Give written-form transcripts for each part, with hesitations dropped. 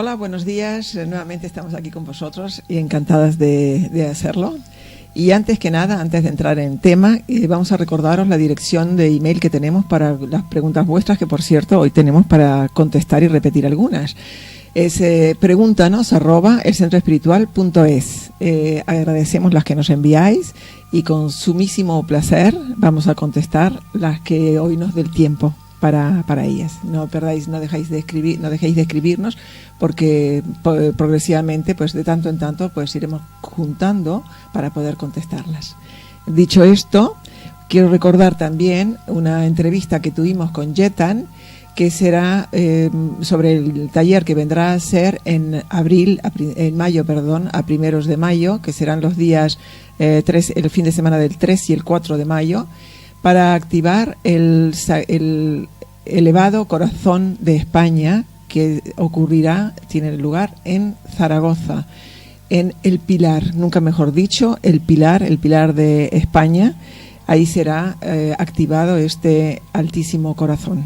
Hola, buenos días. Nuevamente estamos aquí con vosotros y encantadas de hacerlo. Y antes que nada, antes de entrar en tema, vamos a recordaros la dirección de email que tenemos para las preguntas vuestras, que por cierto hoy tenemos para contestar y repetir algunas. Es pregúntanos@elcentroespiritual.es. Agradecemos las que nos enviáis y con sumísimo placer vamos a contestar las que hoy nos dé el tiempo para ellas. No perdáis, no dejéis de escribirnos, porque progresivamente, pues de tanto en tanto, pues iremos juntando para poder contestarlas. Dicho esto, quiero recordar también una entrevista que tuvimos con Yetan, que será sobre el taller que vendrá a ser en mayo, a primeros de mayo, que serán los días el fin de semana del 3 y el 4 de mayo, para activar el elevado corazón de España, que tiene lugar en Zaragoza, en el Pilar, nunca mejor dicho, el Pilar de España. Ahí será activado este altísimo corazón.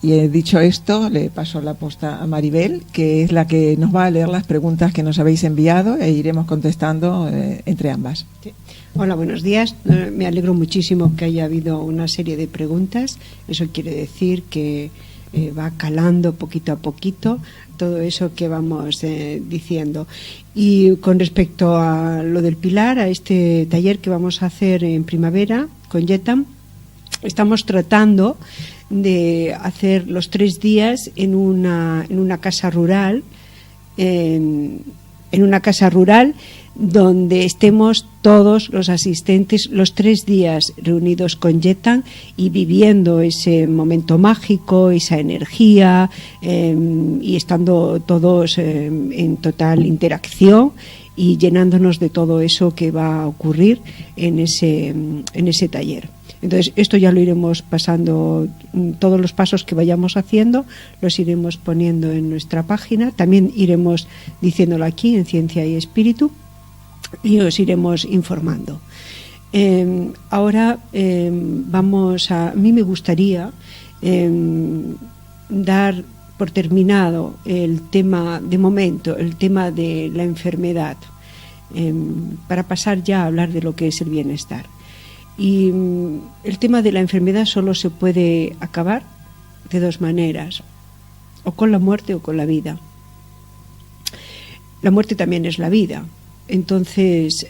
Y dicho esto, le paso la posta a Maribel, que es la que nos va a leer las preguntas que nos habéis enviado e iremos contestando entre ambas. Sí. Hola, buenos días. Me alegro muchísimo que haya habido una serie de preguntas. Eso quiere decir que va calando poquito a poquito todo eso que vamos diciendo. Y con respecto a lo del Pilar, a este taller que vamos a hacer en primavera con Yetan, estamos tratando de hacer los 3 días en una casa rural, en una casa rural donde estemos todos los asistentes los 3 días reunidos con Yetan y viviendo ese momento mágico, esa energía, y estando todos en total interacción y llenándonos de todo eso que va a ocurrir en ese taller. Entonces, esto ya lo iremos pasando, todos los pasos que vayamos haciendo los iremos poniendo en nuestra página, también iremos diciéndolo aquí en Ciencia y Espíritu y os iremos informando. Ahora a mí me gustaría dar por terminado el tema de momento, el tema de la enfermedad, para pasar ya a hablar de lo que es el bienestar. Y el tema de la enfermedad solo se puede acabar de 2 maneras, o con la muerte o con la vida. La muerte también es la vida, entonces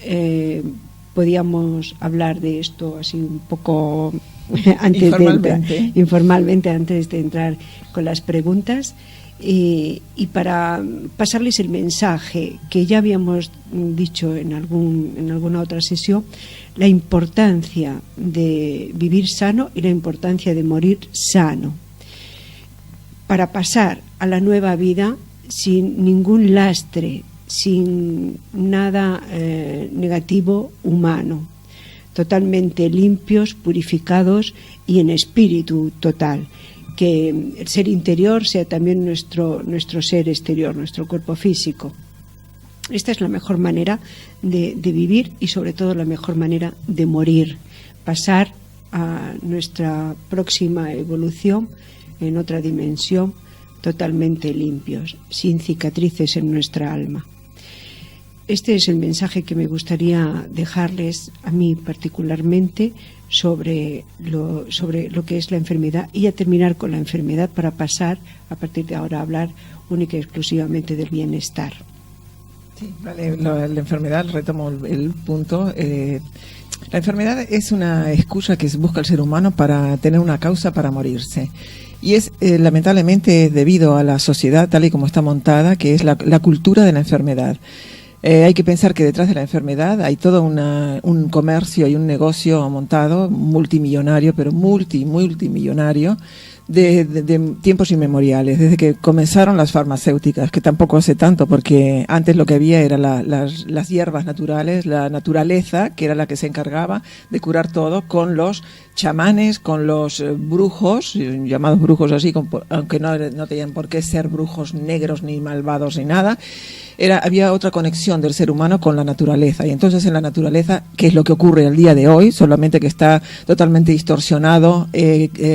podíamos hablar de esto así un poco informalmente antes de entrar con las preguntas. Y para pasarles el mensaje que ya habíamos dicho en alguna otra sesión, la importancia de vivir sano y la importancia de morir sano, para pasar a la nueva vida sin ningún lastre, sin nada negativo humano, totalmente limpios, purificados y en espíritu total. Que el ser interior sea también nuestro ser exterior, nuestro cuerpo físico. Esta es la mejor manera de vivir y sobre todo la mejor manera de morir, pasar a nuestra próxima evolución en otra dimensión totalmente limpios, sin cicatrices en nuestra alma. Este es el mensaje que me gustaría dejarles a mí particularmente sobre lo que es la enfermedad, y a terminar con la enfermedad para pasar a partir de ahora a hablar única y exclusivamente del bienestar. Sí, vale, la enfermedad, retomo el punto. La enfermedad es una excusa que busca el ser humano para tener una causa para morirse. Y es lamentablemente debido a la sociedad tal y como está montada, que es la cultura de la enfermedad. Hay que pensar que detrás de la enfermedad hay todo un comercio y un negocio montado multimillonario, pero multimillonario, de tiempos inmemoriales, desde que comenzaron las farmacéuticas, que tampoco hace tanto, porque antes lo que había eran las hierbas naturales, la naturaleza, que era la que se encargaba de curar todo, con los chamanes, con los brujos, llamados brujos así, aunque no tenían por qué ser brujos negros ni malvados ni nada. Había otra conexión del ser humano con la naturaleza, y entonces en la naturaleza, ¿qué es lo que ocurre al día de hoy? Solamente que está totalmente distorsionado,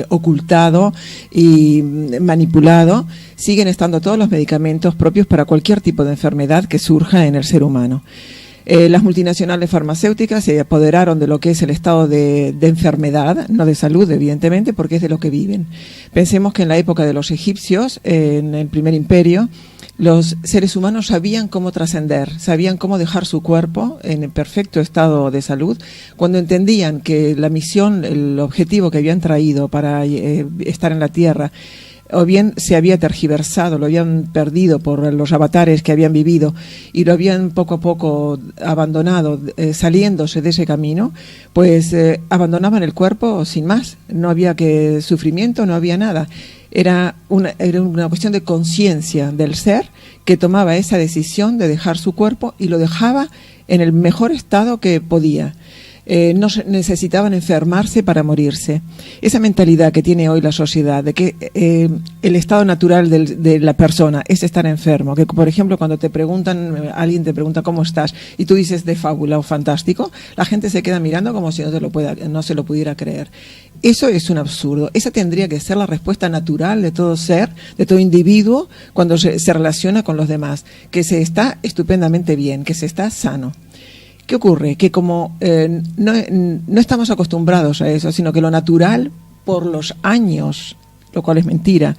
ocultado, y manipulado, siguen estando todos los medicamentos propios para cualquier tipo de enfermedad que surja en el ser humano. Las multinacionales farmacéuticas se apoderaron de lo que es el estado de enfermedad, no de salud, evidentemente, porque es de lo que viven. Pensemos que en la época de los egipcios, en el primer imperio, los seres humanos sabían cómo trascender, sabían cómo dejar su cuerpo en perfecto estado de salud, cuando entendían que la misión, el objetivo que habían traído para estar en la Tierra, o bien se había tergiversado, lo habían perdido por los avatares que habían vivido y lo habían poco a poco abandonado, saliéndose de ese camino, pues abandonaban el cuerpo sin más, no había sufrimiento, no había nada. Era una cuestión de conciencia del ser que tomaba esa decisión de dejar su cuerpo y lo dejaba en el mejor estado que podía. No necesitaban enfermarse para morirse. Esa mentalidad que tiene hoy la sociedad de que el estado natural de la persona es estar enfermo, que por ejemplo cuando alguien te pregunta cómo estás y tú dices de fábula o fantástico, la gente se queda mirando como si no se lo pudiera creer. Eso es un absurdo. Esa tendría que ser la respuesta natural de todo ser, de todo individuo cuando se relaciona con los demás, que se está estupendamente bien, que se está sano. ¿Qué ocurre? Que como no estamos acostumbrados a eso, sino que lo natural, por los años, lo cual es mentira,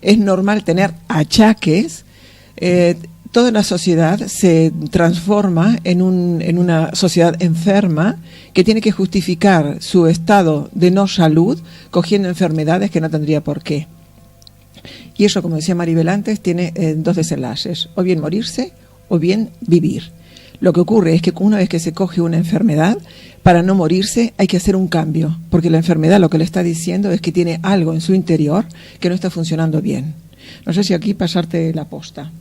es normal tener achaques, toda la sociedad se transforma en una sociedad enferma que tiene que justificar su estado de no salud cogiendo enfermedades que no tendría por qué. Y eso, como decía Maribel antes, tiene dos desenlaces, o bien morirse o bien vivir. Lo que ocurre es que una vez que se coge una enfermedad, para no morirse hay que hacer un cambio, porque la enfermedad lo que le está diciendo es que tiene algo en su interior que no está funcionando bien. No sé si aquí pasarte la posta.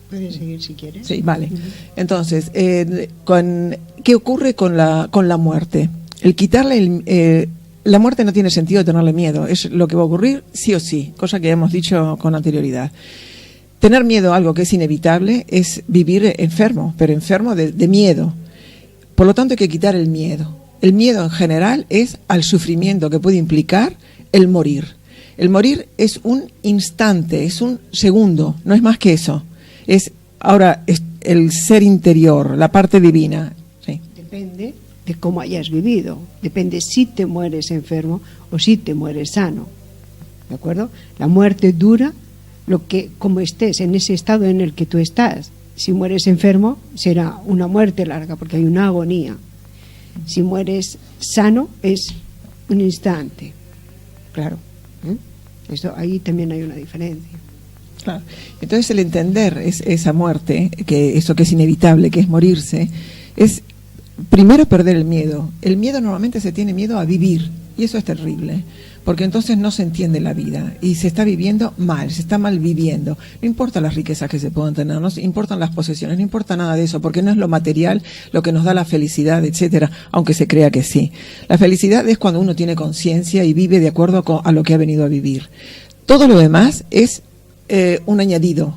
Puedes seguir si quieres. Sí, vale. Entonces, ¿qué ocurre con la muerte? El quitarle la muerte no tiene sentido tenerle miedo, es lo que va a ocurrir sí o sí, cosa que hemos dicho con anterioridad. Tener miedo a algo que es inevitable es vivir enfermo, pero enfermo de miedo. Por lo tanto, hay que quitar el miedo. El miedo en general es al sufrimiento que puede implicar el morir. El morir es un instante, es un segundo, no es más que eso. Es el ser interior, la parte divina. Sí. Depende de cómo hayas vivido. Depende si te mueres enfermo o si te mueres sano. ¿De acuerdo? La muerte dura como estés en ese estado en el que tú estás. Si mueres enfermo será una muerte larga porque hay una agonía. Si mueres sano es un instante. Claro. Esto, ahí también hay una diferencia. Claro. Entonces el entender esa muerte, que eso que es inevitable, que es morirse, es primero perder el miedo. El miedo normalmente se tiene miedo a vivir y eso es terrible. Porque entonces no se entiende la vida y se está viviendo mal, se está mal viviendo. No importa las riquezas que se puedan tener, no importan las posesiones, no importa nada de eso, porque no es lo material lo que nos da la felicidad, etcétera, aunque se crea que sí. La felicidad es cuando uno tiene conciencia y vive de acuerdo a lo que ha venido a vivir. Todo lo demás es un añadido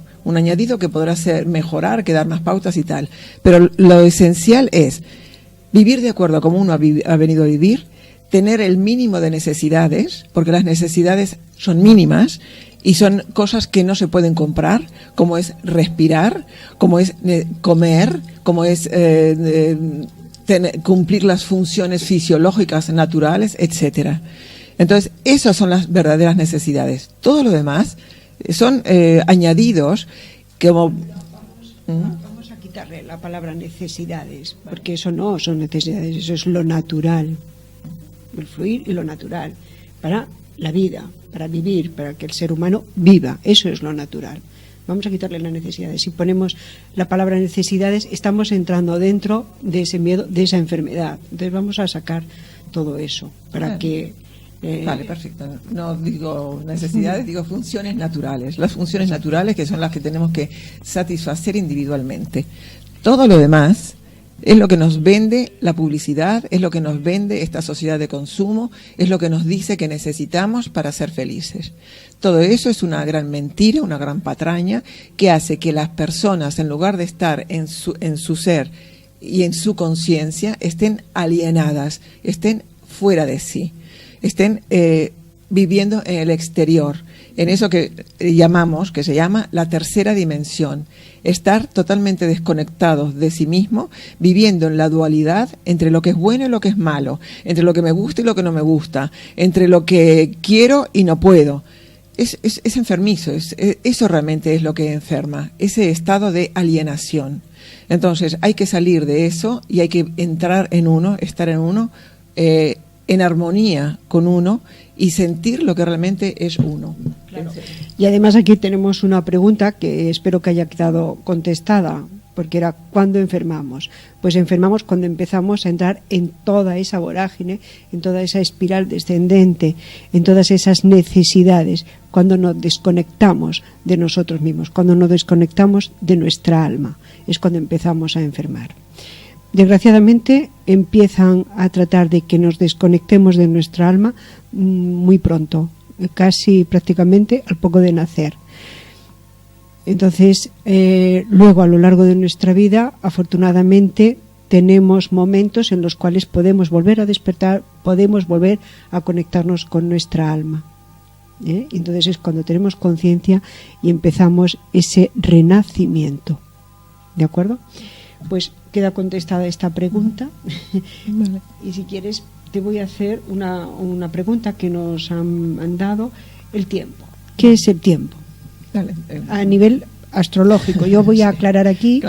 que podrá mejorar, que dar más pautas y tal. Pero lo esencial es vivir de acuerdo a cómo uno ha venido a vivir, tener el mínimo de necesidades, porque las necesidades son mínimas y son cosas que no se pueden comprar, como es respirar, como es comer, como es cumplir las funciones fisiológicas naturales, etcétera. Entonces, esas son las verdaderas necesidades. Todo lo demás son añadidos que Vamos a quitarle la palabra necesidades, porque eso no son necesidades, eso es lo natural. El fluir y lo natural para la vida, para vivir, para que el ser humano viva, eso es lo natural. Vamos a quitarle las necesidades. Si ponemos la palabra necesidades, estamos entrando dentro de ese miedo, de esa enfermedad. Entonces vamos a sacar todo eso para que vale, perfecto. No digo necesidades, digo funciones naturales. Las funciones naturales que son las que tenemos que satisfacer individualmente. Todo lo demás es lo que nos vende la publicidad, es lo que nos vende esta sociedad de consumo, es lo que nos dice que necesitamos para ser felices. Todo eso es una gran mentira, una gran patraña que hace que las personas, en lugar de estar en su ser y en su conciencia, estén alienadas, estén fuera de sí, estén viviendo en el exterior, en eso que se llama la tercera dimensión. Estar totalmente desconectados de sí mismo, viviendo en la dualidad entre lo que es bueno y lo que es malo, entre lo que me gusta y lo que no me gusta, entre lo que quiero y no puedo. Es enfermizo, eso realmente es lo que enferma, ese estado de alienación. Entonces hay que salir de eso y hay que entrar en uno, estar en uno, en armonía con uno y sentir lo que realmente es uno. Claro. Y además aquí tenemos una pregunta que espero que haya quedado contestada, porque era ¿cuándo enfermamos? Pues enfermamos cuando empezamos a entrar en toda esa vorágine, en toda esa espiral descendente, en todas esas necesidades, cuando nos desconectamos de nosotros mismos, cuando nos desconectamos de nuestra alma, es cuando empezamos a enfermar. Desgraciadamente empiezan a tratar de que nos desconectemos de nuestra alma muy pronto, casi prácticamente al poco de nacer. Entonces, luego a lo largo de nuestra vida, afortunadamente, tenemos momentos en los cuales podemos volver a despertar, podemos volver a conectarnos con nuestra alma. Entonces es cuando tenemos conciencia y empezamos ese renacimiento. ¿De acuerdo? Pues queda contestada esta pregunta. Vale. Y si quieres, te voy a hacer una pregunta que nos han dado: el tiempo. ¿Qué es el tiempo? Dale. A nivel astrológico. Yo voy a aclarar aquí,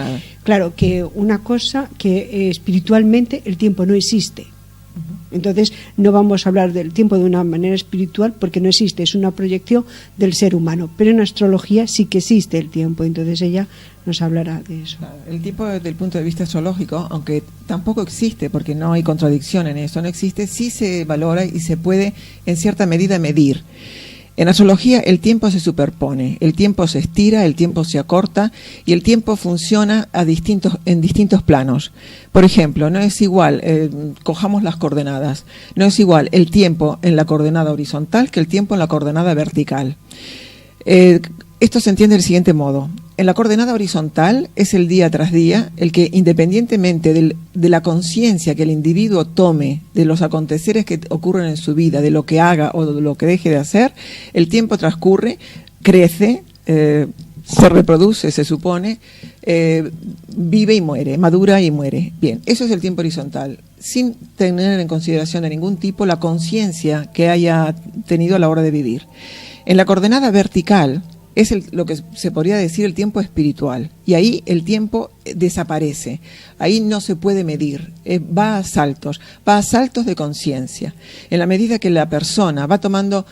claro, que una cosa, que espiritualmente el tiempo no existe. Entonces no vamos a hablar del tiempo de una manera espiritual porque no existe, es una proyección del ser humano, pero en astrología sí que existe el tiempo, entonces ella nos hablará de eso. El tiempo desde el punto de vista astrológico, aunque tampoco existe porque no hay contradicción en eso, no existe, sí se valora y se puede en cierta medida medir. En astrología el tiempo se superpone, el tiempo se estira, el tiempo se acorta y el tiempo funciona en distintos planos. Por ejemplo, no es igual, cojamos las coordenadas, no es igual el tiempo en la coordenada horizontal que el tiempo en la coordenada vertical. Esto se entiende del siguiente modo. En la coordenada horizontal es el día tras día el que, independientemente de la conciencia que el individuo tome de los aconteceres que ocurren en su vida, de lo que haga o de lo que deje de hacer, el tiempo transcurre, crece, se reproduce, se supone, vive y muere, madura y muere. Bien, eso es el tiempo horizontal, sin tener en consideración de ningún tipo la conciencia que haya tenido a la hora de vivir. En la coordenada vertical es lo que se podría decir el tiempo espiritual, y ahí el tiempo desaparece, ahí no se puede medir, va a saltos de conciencia. En la medida que la persona va tomando,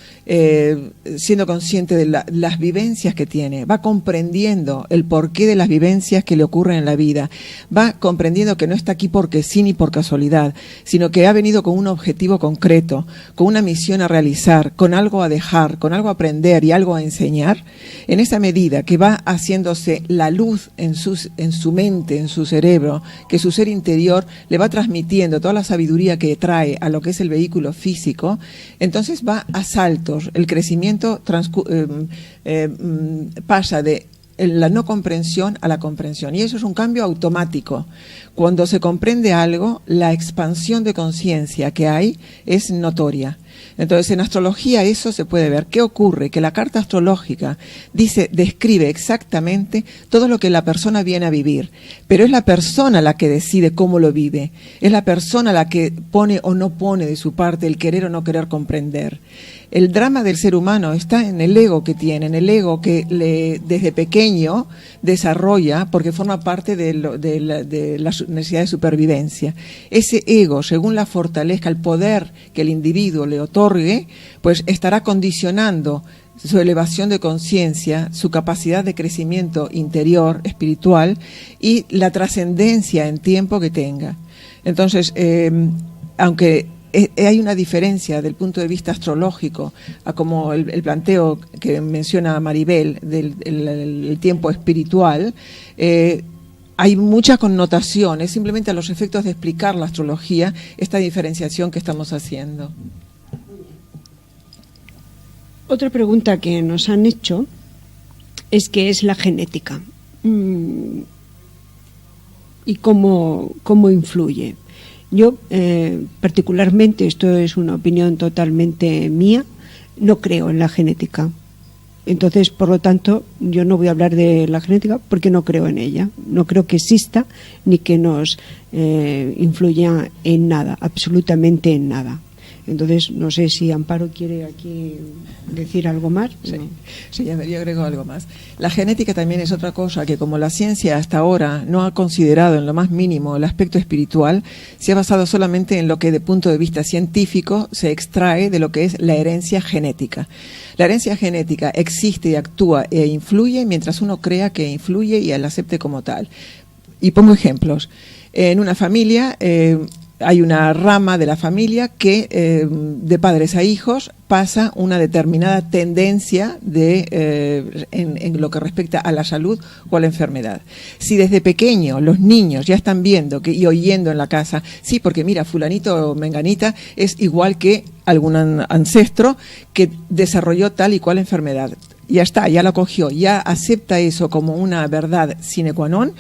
siendo consciente de las vivencias que tiene, va comprendiendo el porqué de las vivencias que le ocurren en la vida, va comprendiendo que no está aquí porque sí ni por casualidad, sino que ha venido con un objetivo concreto, con una misión a realizar, con algo a dejar, con algo a aprender y algo a enseñar. En esa medida que va haciéndose la luz en su mente, en su cerebro, que su ser interior le va transmitiendo toda la sabiduría que trae a lo que es el vehículo físico, entonces va a saltos. El crecimiento pasa de la no comprensión a la comprensión, y eso es un cambio automático. Cuando se comprende algo, la expansión de conciencia que hay es notoria. Entonces, en astrología eso se puede ver. ¿Qué ocurre? Que la carta astrológica describe exactamente todo lo que la persona viene a vivir, pero es la persona la que decide cómo lo vive, es la persona la que pone o no pone de su parte el querer o no querer comprender. El drama del ser humano está en el ego que tiene, en el ego que desde pequeño desarrolla porque forma parte de la necesidad de supervivencia. Ese ego, según la fortalezca, el poder que el individuo le otorgue, pues estará condicionando su elevación de conciencia, su capacidad de crecimiento interior, espiritual, y la trascendencia en tiempo que tenga. Entonces, aunque hay una diferencia del punto de vista astrológico, a como el planteo que menciona Maribel del tiempo espiritual, hay mucha connotación, es simplemente a los efectos de explicar la astrología, esta diferenciación que estamos haciendo. Otra pregunta que nos han hecho es qué es la genética y cómo influye. Yo particularmente, esto es una opinión totalmente mía, no creo en la genética. Entonces, por lo tanto, yo no voy a hablar de la genética porque no creo en ella. No creo que exista ni que nos influya en nada, absolutamente en nada. Entonces, no sé si Amparo quiere aquí decir algo más. Sí, sí, yo agrego algo más. La genética también es otra cosa que, como la ciencia hasta ahora no ha considerado en lo más mínimo el aspecto espiritual, se ha basado solamente en lo que de punto de vista científico se extrae de lo que es la herencia genética. La herencia genética existe y actúa e influye mientras uno crea que influye y la acepte como tal. Y pongo ejemplos. En una familia hay una rama de la familia que de padres a hijos pasa una determinada tendencia en lo que respecta a la salud o a la enfermedad. Si desde pequeño los niños ya están viendo y oyendo en la casa, sí, porque mira, fulanito o menganita es igual que algún ancestro que desarrolló tal y cual enfermedad. Ya está, ya lo cogió, ya acepta eso como una verdad sine qua non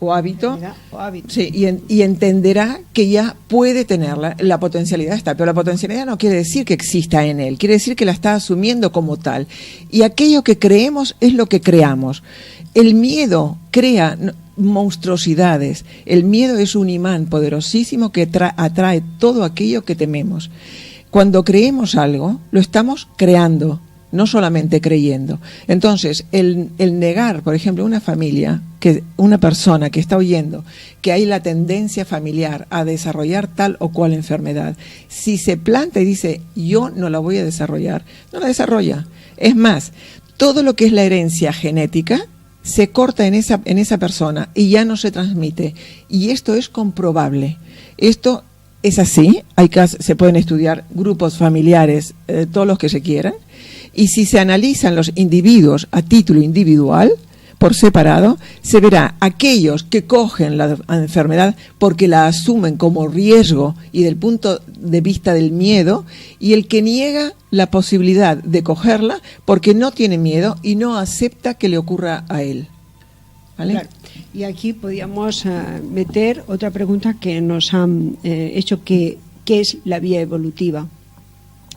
o hábito, sí, y entenderá que ya puede tenerla, la potencialidad está, pero la potencialidad no quiere decir que exista en él, quiere decir que la está asumiendo como tal. Y aquello que creemos es lo que creamos. El miedo crea monstruosidades, el miedo es un imán poderosísimo que atrae todo aquello que tememos. Cuando creemos algo, lo estamos creando, no solamente creyendo. Entonces, el negar, por ejemplo, una familia, que una persona que está oyendo que hay la tendencia familiar a desarrollar tal o cual enfermedad, si se planta y dice, yo no la voy a desarrollar, no la desarrolla. Es más, todo lo que es la herencia genética se corta en esa persona y ya no se transmite. Y esto es comprobable. Esto es así. Se pueden estudiar grupos familiares, todos los que se quieran. Y si se analizan los individuos a título individual, por separado, se verá aquellos que cogen la enfermedad porque la asumen como riesgo y del punto de vista del miedo, y el que niega la posibilidad de cogerla porque no tiene miedo y no acepta que le ocurra a él. ¿Vale? Claro. Y aquí podríamos meter otra pregunta que nos han hecho, ¿qué es la vía evolutiva?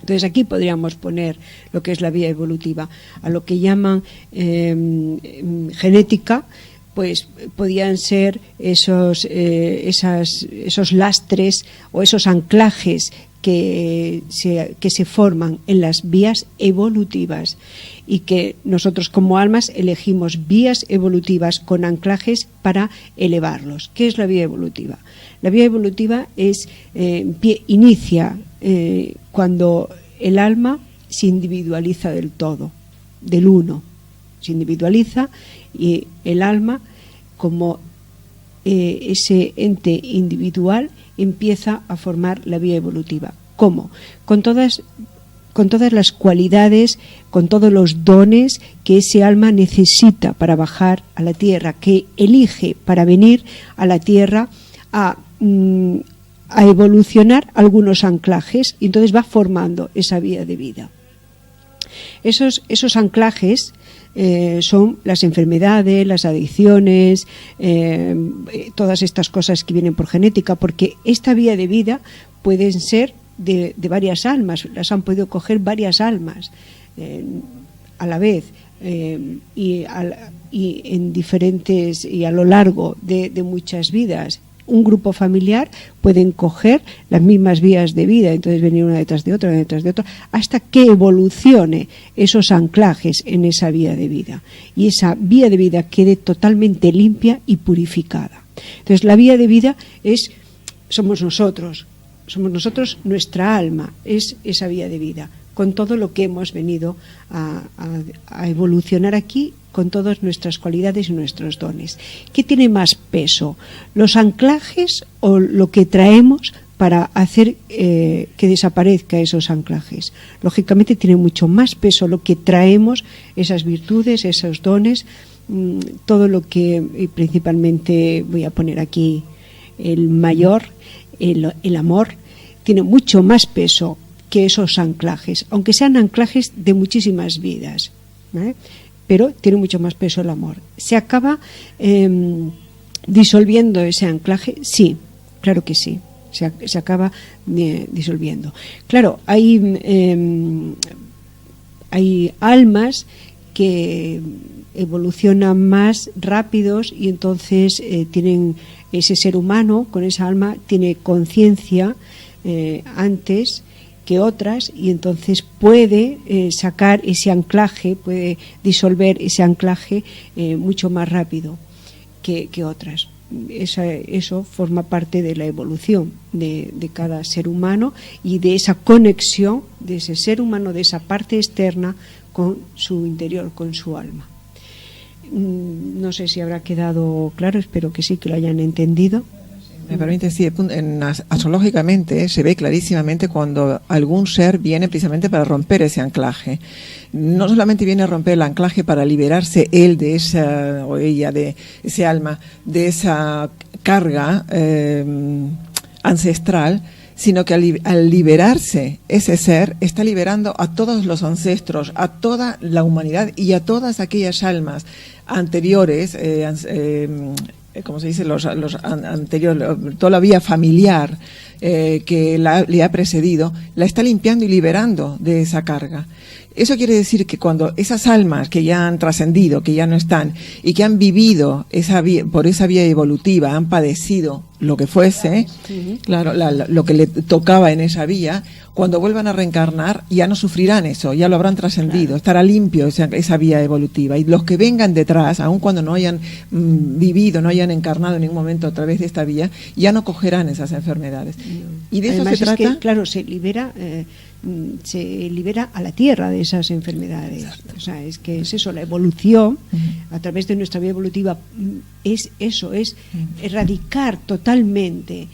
Entonces aquí podríamos poner lo que es la vía evolutiva. A lo que llaman genética, pues podían ser esos lastres o esos anclajes que se forman en las vías evolutivas, y que nosotros como almas elegimos vías evolutivas con anclajes para elevarlos. ¿Qué es la vía evolutiva? La vía evolutiva inicia cuando el alma se individualiza del todo, del uno. Se individualiza y el alma, como ese ente individual, empieza a formar la vía evolutiva. ¿Cómo? Con todas las cualidades, con todos los dones que ese alma necesita para bajar a la tierra, que elige para venir a la tierra a evolucionar algunos anclajes, y entonces va formando esa vía de vida. Esos anclajes son las enfermedades, las adicciones, todas estas cosas que vienen por genética, porque esta vía de vida pueden ser de varias almas, las han podido coger varias almas a la vez, y en diferentes, y a lo largo de muchas vidas. Un grupo familiar pueden coger las mismas vías de vida, entonces venir una detrás de otra, hasta que evolucione esos anclajes en esa vía de vida, y esa vía de vida quede totalmente limpia y purificada. Entonces la vía de vida somos nosotros, nuestra alma es esa vía de vida, con todo lo que hemos venido a evolucionar aquí, con todas nuestras cualidades y nuestros dones. ¿Qué tiene más peso? ¿Los anclajes o lo que traemos para hacer que desaparezca esos anclajes? Lógicamente tiene mucho más peso lo que traemos, esas virtudes, esos dones, todo lo que, y principalmente voy a poner aquí el mayor, el amor, tiene mucho más peso que esos anclajes, aunque sean anclajes de muchísimas vidas, ¿eh? Pero tiene mucho más peso el amor. ¿Se acaba disolviendo ese anclaje? Sí, claro que sí. se acaba disolviendo. Claro, hay almas que evolucionan más rápidos y entonces tienen ese ser humano con esa alma tiene conciencia antes que otras y entonces puede sacar ese anclaje, puede disolver ese anclaje mucho más rápido que otras. Eso forma parte de la evolución de cada ser humano y de esa conexión de ese ser humano, de esa parte externa con su interior, con su alma. No sé si habrá quedado claro, espero que sí, que lo hayan entendido. Me permite, sí, astrológicamente se ve clarísimamente cuando algún ser viene precisamente para romper ese anclaje. No solamente viene a romper el anclaje para liberarse él de esa, o ella, de ese alma, de esa carga ancestral, sino que al liberarse ese ser, está liberando a todos los ancestros, a toda la humanidad y a todas aquellas almas anteriores, como se dice, los anteriores, toda la vía familiar que le ha precedido, la está limpiando y liberando de esa carga. Eso quiere decir que cuando esas almas que ya han trascendido, que ya no están, y que han vivido por esa vía evolutiva, han padecido lo que fuese, claro, lo que le tocaba en esa vía, cuando vuelvan a reencarnar ya no sufrirán eso, ya lo habrán trascendido, claro. Estará limpio esa vía evolutiva. Y los que vengan detrás, aun cuando no hayan vivido, no hayan encarnado en ningún momento a través de esta vía, ya no cogerán esas enfermedades. Y de además eso se trata. Que, claro, se libera a la tierra de esas enfermedades. Exacto. O sea, es que es eso, la evolución a través de nuestra vía evolutiva es eso, es erradicar totalmente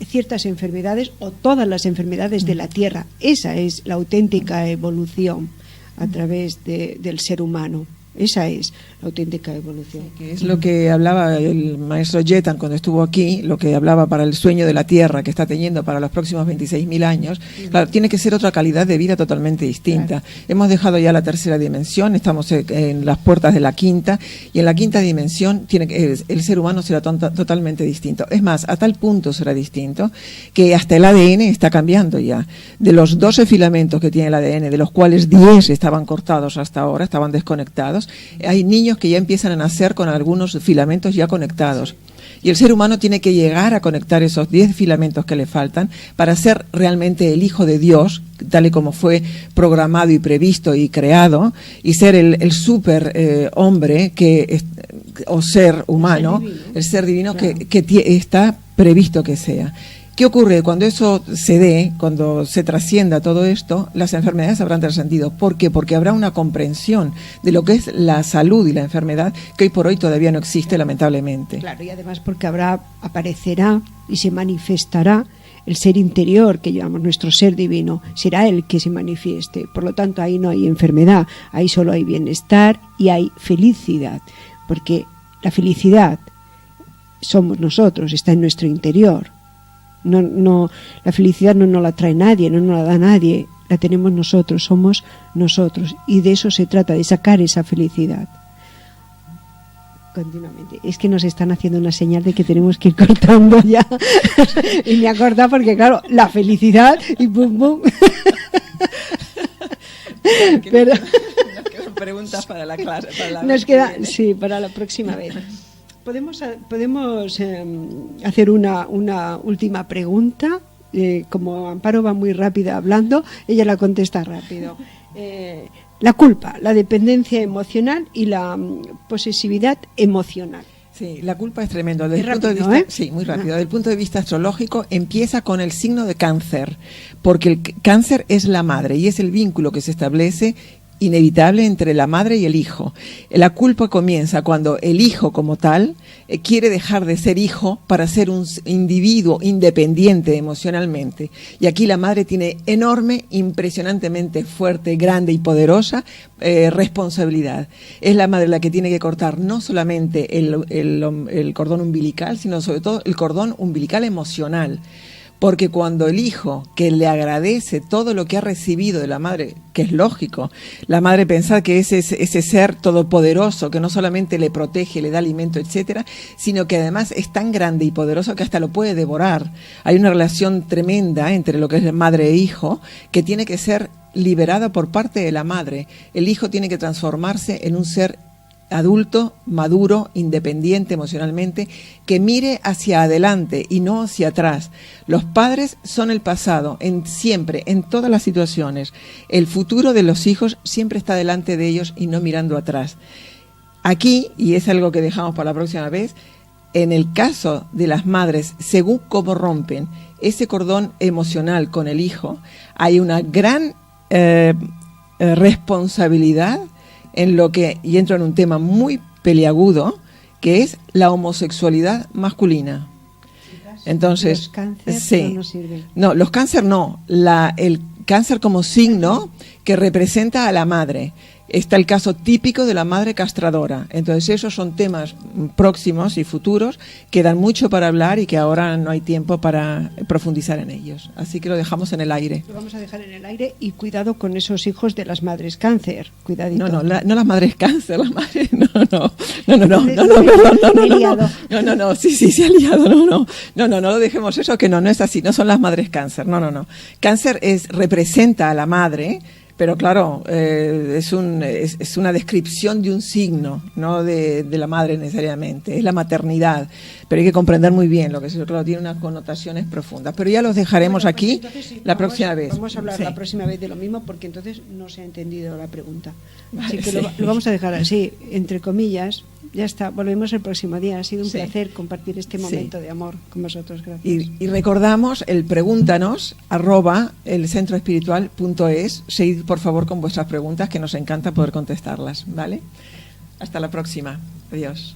ciertas enfermedades o todas las enfermedades de la tierra. Esa es la auténtica evolución a través del ser humano. Esa es la auténtica evolución. Que es lo que hablaba el maestro Yetan cuando estuvo aquí, lo que hablaba para el sueño de la Tierra que está teniendo para los próximos 26.000 años. Claro, tiene que ser otra calidad de vida totalmente distinta. Claro. Hemos dejado ya la tercera dimensión, estamos en las puertas de la quinta, y en la quinta dimensión el ser humano será totalmente distinto. Es más, a tal punto será distinto que hasta el ADN está cambiando ya. De los 12 filamentos que tiene el ADN, de los cuales 10 estaban cortados hasta ahora, estaban desconectados, hay niños que ya empiezan a nacer con algunos filamentos ya conectados. Y el ser humano tiene que llegar a conectar esos 10 filamentos que le faltan para ser realmente el hijo de Dios, tal y como fue programado y previsto y creado, y ser el super hombre o ser humano, el ser divino, claro, que está previsto que sea. ¿Qué ocurre? Cuando eso se dé, cuando se trascienda todo esto, las enfermedades habrán trascendido. ¿Por qué? Porque habrá una comprensión de lo que es la salud y la enfermedad que hoy por hoy todavía no existe, lamentablemente. Claro, y además porque aparecerá y se manifestará el ser interior que llamamos nuestro ser divino, será el que se manifieste. Por lo tanto, ahí no hay enfermedad, ahí solo hay bienestar y hay felicidad, porque la felicidad somos nosotros, está en nuestro interior. No, la felicidad no nos la trae nadie, no nos la da nadie, la tenemos nosotros, somos nosotros, y de eso se trata, de sacar esa felicidad continuamente. Es que nos están haciendo una señal de que tenemos que ir cortando ya y me acorda porque claro, la felicidad y pum pum. Pero nos quedan preguntas para la clase, sí, para la próxima vez. Podemos hacer una última pregunta. Como Amparo va muy rápida hablando, ella la contesta rápido. La culpa, la dependencia emocional y la posesividad emocional. Sí, la culpa es tremendo. Sí, muy rápido. Desde el punto de vista astrológico, empieza con el signo de Cáncer, porque el Cáncer es la madre y es el vínculo que se establece inevitable entre la madre y el hijo. La culpa comienza cuando el hijo como tal quiere dejar de ser hijo para ser un individuo independiente emocionalmente. Y aquí la madre tiene enorme, impresionantemente fuerte, grande y poderosa responsabilidad. Es la madre la que tiene que cortar no solamente el cordón umbilical, sino sobre todo el cordón umbilical emocional. Porque cuando el hijo que le agradece todo lo que ha recibido de la madre, que es lógico, la madre pensar que ese ser todopoderoso que no solamente le protege, le da alimento, etcétera, sino que además es tan grande y poderoso que hasta lo puede devorar. Hay una relación tremenda entre lo que es madre e hijo que tiene que ser liberada por parte de la madre. El hijo tiene que transformarse en un ser adulto, maduro, independiente emocionalmente, que mire hacia adelante y no hacia atrás. Los padres son el pasado, siempre, en todas las situaciones. El futuro de los hijos siempre está delante de ellos y no mirando atrás. Aquí, y es algo que dejamos para la próxima vez, en el caso de las madres, según cómo rompen ese cordón emocional con el hijo, hay una gran responsabilidad en lo que, y entro en un tema muy peliagudo, que es la homosexualidad masculina. Entonces, los cánceres sí, no sirven. No, los cánceres no, el cáncer como signo que representa a la madre. Está el caso típico de la madre castradora. Entonces esos son temas próximos y futuros que dan mucho para hablar y que ahora no hay tiempo para profundizar en ellos. Así que lo dejamos en el aire. Lo vamos a dejar en el aire y cuidado con esos hijos de las madres cáncer. Cuidadito. No las madres cáncer, las madres, no, sí, se ha liado, no lo dejemos eso, que no es así, no son las madres cáncer, no. Cáncer representa a la madre, pero claro, es una descripción de un signo, no de la madre necesariamente, es la maternidad, pero hay que comprender muy bien lo que es eso, claro, tiene unas connotaciones profundas, pero ya los dejaremos aquí la próxima vez. Vamos a hablar la próxima vez de lo mismo, porque entonces no se ha entendido la pregunta. Así que lo vamos a dejar así, entre comillas. Ya está, volvemos el próximo día. Ha sido un placer compartir este momento de amor con vosotros. Gracias. Y recordamos el pregúntanos @elcentroespiritual.es. Seguid por favor con vuestras preguntas, que nos encanta poder contestarlas, ¿vale? Hasta la próxima. Adiós.